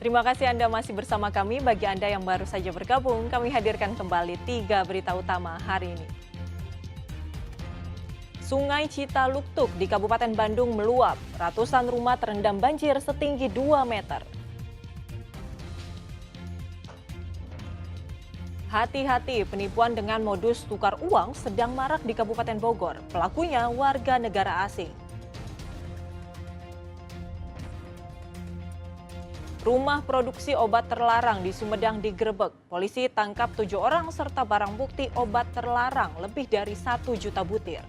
Terima kasih Anda masih bersama kami. Bagi Anda yang baru saja bergabung, kami hadirkan kembali 3 berita utama hari ini. Sungai Citaluktuk di Kabupaten Bandung meluap. Ratusan rumah terendam banjir setinggi 2 meter. Hati-hati, penipuan dengan modus tukar uang sedang marak di Kabupaten Bogor. Pelakunya warga negara asing. Rumah produksi obat terlarang di Sumedang digerebek. Polisi tangkap 7 orang serta barang bukti obat terlarang lebih dari 1 juta butir.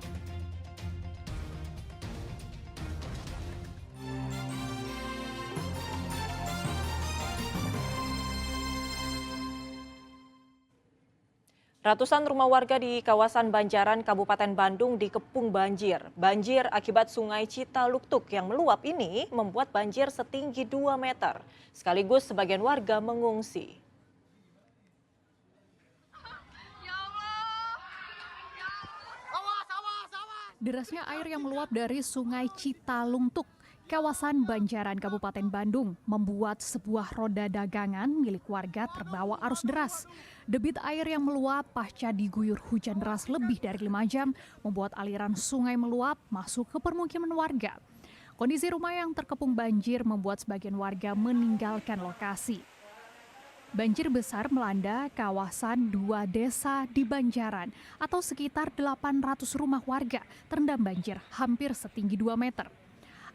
Ratusan rumah warga di kawasan Banjaran, Kabupaten Bandung dikepung banjir. Banjir akibat sungai Citaluktuk yang meluap ini membuat banjir setinggi 2 meter. Sekaligus sebagian warga mengungsi. Derasnya air yang meluap dari Sungai Citalungtuk, kawasan Banjaran, Kabupaten Bandung, membuat sebuah roda dagangan milik warga terbawa arus deras. Debit air yang meluap pasca diguyur hujan deras lebih dari 5 jam, membuat aliran sungai meluap masuk ke permukiman warga. Kondisi rumah yang terkepung banjir membuat sebagian warga meninggalkan lokasi. Banjir besar melanda kawasan 2 desa di Banjaran atau sekitar 800 rumah warga terendam banjir hampir setinggi 2 meter.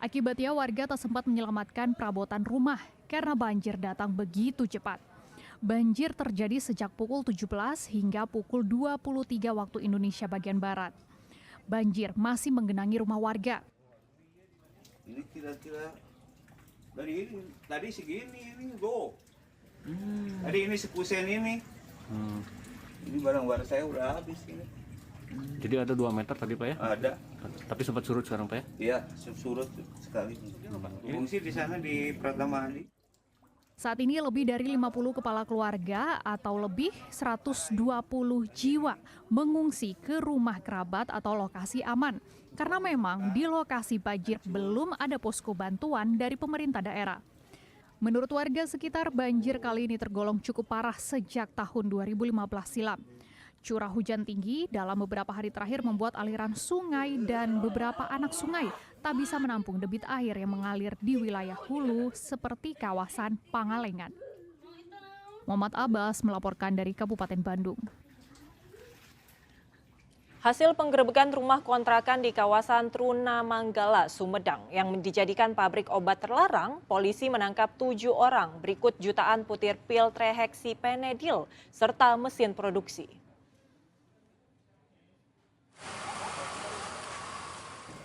Akibatnya warga tak sempat menyelamatkan perabotan rumah karena banjir datang begitu cepat. Banjir terjadi sejak pukul 17 hingga pukul 23 waktu Indonesia bagian Barat. Banjir masih menggenangi rumah warga. Ini kira-kira dari ini tadi segini ini go. Tadi ini sepusen ini. Ini barang-barang saya udah habis ini. Jadi ada 2 meter tadi Pak ya? Ada. Tapi sempat surut sekarang Pak ya? Iya, surut sekali. Fungsi di sana di Pratama Andi. Saat ini lebih dari 50 kepala keluarga atau lebih 120 jiwa mengungsi ke rumah kerabat atau lokasi aman. Karena memang di lokasi banjir belum ada posko bantuan dari pemerintah daerah. Menurut warga sekitar, banjir kali ini tergolong cukup parah sejak tahun 2015 silam. Curah hujan tinggi dalam beberapa hari terakhir membuat aliran sungai dan beberapa anak sungai tak bisa menampung debit air yang mengalir di wilayah hulu seperti kawasan Pangalengan. Muhammad Abbas melaporkan dari Kabupaten Bandung. Hasil penggerebekan rumah kontrakan di kawasan Trunamanggala, Sumedang yang dijadikan pabrik obat terlarang, polisi menangkap 7 orang berikut jutaan butir pil triheksipenidil serta mesin produksi.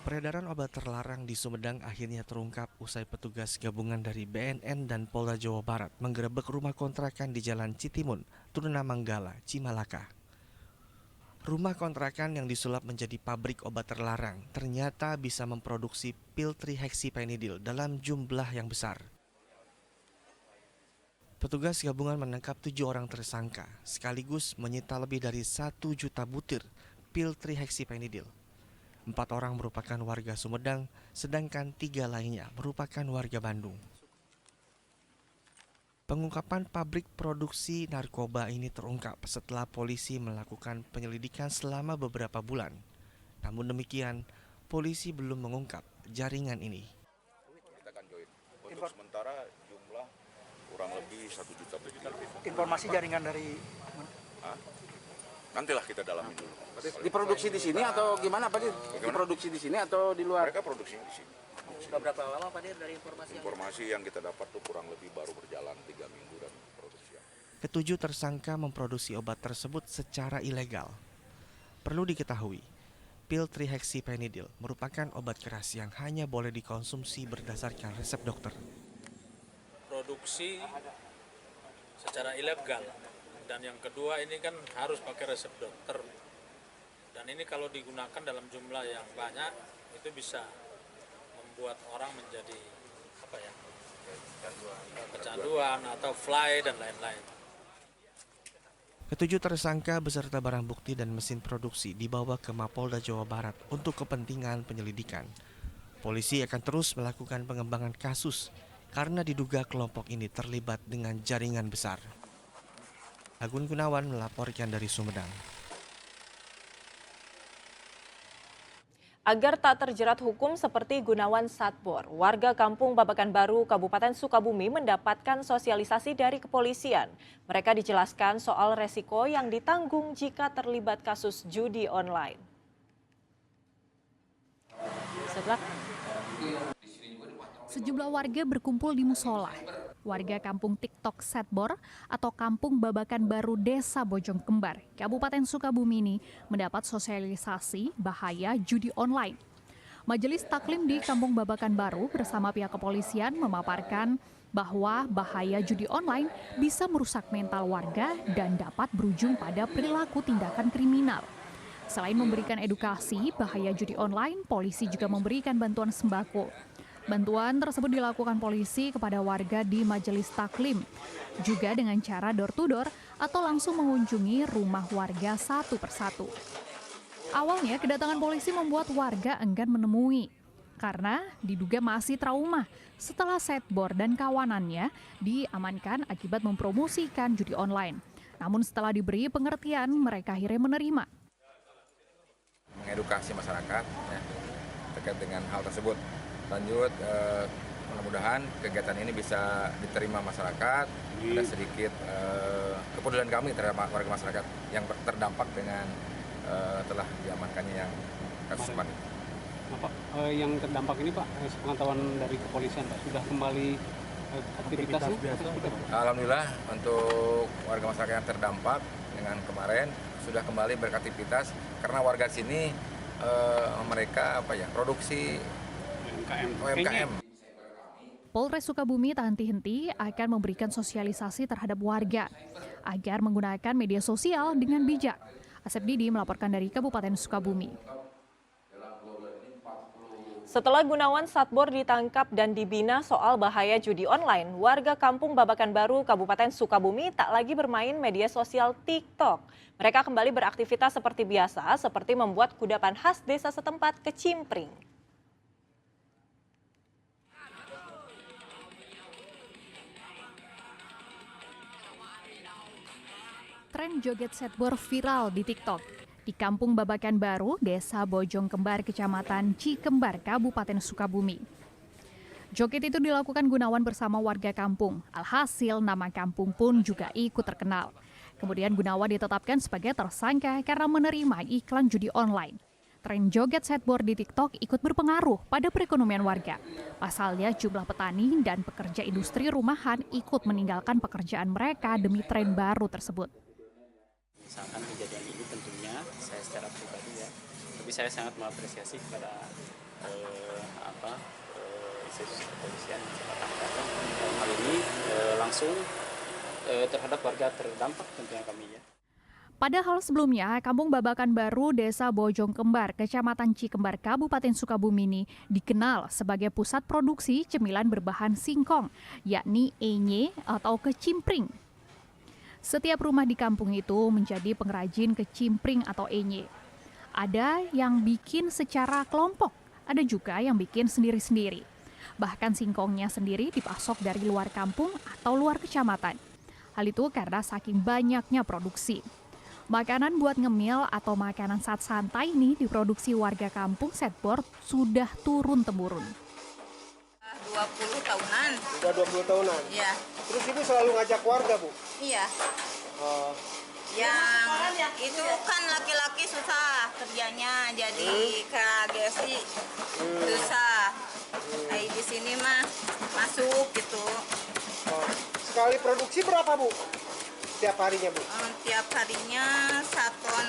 Peredaran obat terlarang di Sumedang akhirnya terungkap usai petugas gabungan dari BNN dan Polda Jawa Barat menggerebek rumah kontrakan di Jalan Citimun, Trunamanggala, Cimalaka. Rumah kontrakan yang disulap menjadi pabrik obat terlarang ternyata bisa memproduksi pil triheksipenidil dalam jumlah yang besar. Petugas gabungan menangkap 7 orang tersangka sekaligus menyita lebih dari 1 juta butir pil triheksipenidil. 4 orang merupakan warga Sumedang, sedangkan 3 lainnya merupakan warga Bandung. Pengungkapan pabrik produksi narkoba ini terungkap setelah polisi melakukan penyelidikan selama beberapa bulan. Namun demikian, polisi belum mengungkap jaringan ini. Kita akan join. Untuk sementara jumlah kurang lebih 1 juta butir. Informasi jaringan dari Nantilah kita dalamin dulu. diproduksi di sini atau gimana Pak Dir? Diproduksi di sini atau di luar? Mereka produksinya di sini. Sudah berapa lama Pak Dir dari informasi Informasi yang kita dapat tuh kurang lebih baru berjalan 3 minggu dan produksi. Ketujuh tersangka memproduksi obat tersebut secara ilegal. Perlu diketahui, pil triheksipenidil merupakan obat keras yang hanya boleh dikonsumsi berdasarkan resep dokter. Produksi secara ilegal, dan yang kedua ini kan harus pakai resep dokter, dan ini kalau digunakan dalam jumlah yang banyak itu bisa membuat orang menjadi kecanduan atau fly dan lain-lain. Ketujuh tersangka beserta barang bukti dan mesin produksi dibawa ke Mapolda Jawa Barat untuk kepentingan penyelidikan. Polisi akan terus melakukan pengembangan kasus karena diduga kelompok ini terlibat dengan jaringan besar. Agun Gunawan melaporkan dari Sumedang. Agar tak terjerat hukum seperti Gunawan Satbor, warga Kampung Babakan Baru, Kabupaten Sukabumi mendapatkan sosialisasi dari kepolisian. Mereka dijelaskan soal resiko yang ditanggung jika terlibat kasus judi online. Sejumlah warga berkumpul di musola. Warga kampung TikTok Satbor atau Kampung Babakan Baru Desa Bojong Kembar, Kabupaten Sukabumi ini mendapat sosialisasi bahaya judi online. Majelis Taklim di Kampung Babakan Baru bersama pihak kepolisian memaparkan bahwa bahaya judi online bisa merusak mental warga dan dapat berujung pada perilaku tindakan kriminal. Selain memberikan edukasi bahaya judi online, polisi juga memberikan bantuan sembako. Bantuan tersebut dilakukan polisi kepada warga di Majelis Taklim, juga dengan cara door-to-door atau langsung mengunjungi rumah warga satu persatu. Awalnya kedatangan polisi membuat warga enggan menemui, karena diduga masih trauma setelah Satbor dan kawanannya diamankan akibat mempromosikan judi online. Namun setelah diberi pengertian, mereka akhirnya menerima. Mengedukasi masyarakat ya, terkait dengan hal tersebut. Lanjut, mudah-mudahan kegiatan ini bisa diterima masyarakat. Ada sedikit kepedulian kami terhadap warga masyarakat yang terdampak dengan telah diamankannya yang kasus serupa. Pak, yang terdampak ini Pak, pengetahuan dari kepolisian Pak, sudah kembali aktivitas biasa? Alhamdulillah untuk warga masyarakat yang terdampak dengan kemarin sudah kembali beraktivitas karena warga sini mereka produksi UMKM. Polres Sukabumi tak henti-henti akan memberikan sosialisasi terhadap warga agar menggunakan media sosial dengan bijak. Asep Didi melaporkan dari Kabupaten Sukabumi. Setelah Gunawan Satbor ditangkap dan dibina soal bahaya judi online, warga Kampung Babakan Baru, Kabupaten Sukabumi tak lagi bermain media sosial TikTok. Mereka kembali beraktivitas seperti biasa, seperti membuat kudapan khas desa setempat kecimpring. Tren joget Satbor viral di TikTok. Di Kampung Babakan Baru, Desa Bojong Kembar, Kecamatan Cikembar, Kabupaten Sukabumi. Joget itu dilakukan Gunawan bersama warga kampung. Alhasil nama kampung pun juga ikut terkenal. Kemudian Gunawan ditetapkan sebagai tersangka karena menerima iklan judi online. Tren joget Satbor di TikTok ikut berpengaruh pada perekonomian warga. Pasalnya jumlah petani dan pekerja industri rumahan ikut meninggalkan pekerjaan mereka demi tren baru tersebut. Misalkan kejadian ini tentunya saya secara pribadi ya, tapi saya sangat mengapresiasi kepada institusi kepolisian dalam hal ini langsung terhadap warga terdampak tentunya kami ya. Padahal sebelumnya, Kampung Babakan Baru, Desa Bojong Kembar, Kecamatan Cikembar, Kabupaten Sukabumi ini dikenal sebagai pusat produksi cemilan berbahan singkong, yakni enye atau kecimpring. Setiap rumah di kampung itu menjadi pengrajin kecimpring atau enye. Ada yang bikin secara kelompok, ada juga yang bikin sendiri-sendiri. Bahkan singkongnya sendiri dipasok dari luar kampung atau luar kecamatan. Hal itu karena saking banyaknya produksi. Makanan buat ngemil atau makanan saat santai ini diproduksi warga kampung Satbor sudah turun-temurun. 20 tahunan. Sudah 20 tahunan? Iya. Terus ibu selalu ngajak warga, Bu? Iya. Yang itu kan laki-laki susah kerjanya, jadi KGSI susah. Di sini mah masuk gitu. Sekali produksi berapa, Bu? Tiap harinya, Bu? Tiap harinya 1 ton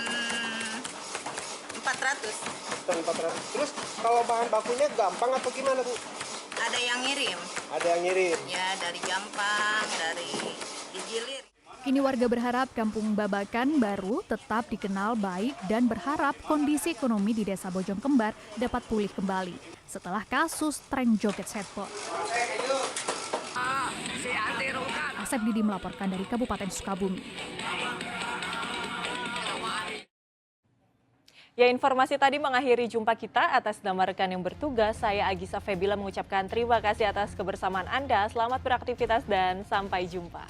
400. Ton 400. Terus kalau bahan bakunya gampang atau gimana, Bu? Ada yang ngirim. Ada yang ngirim? Ya, dari Gampang, dari Gijilir. Kini warga berharap Kampung Babakan Baru tetap dikenal baik dan berharap kondisi ekonomi di Desa Bojong Kembar dapat pulih kembali setelah kasus tren joget Satbor. Asep Didi melaporkan dari Kabupaten Sukabumi. Ya, informasi tadi mengakhiri jumpa kita. Atas nama rekan yang bertugas, saya Agisa Febila mengucapkan terima kasih atas kebersamaan Anda. Selamat beraktivitas dan sampai jumpa.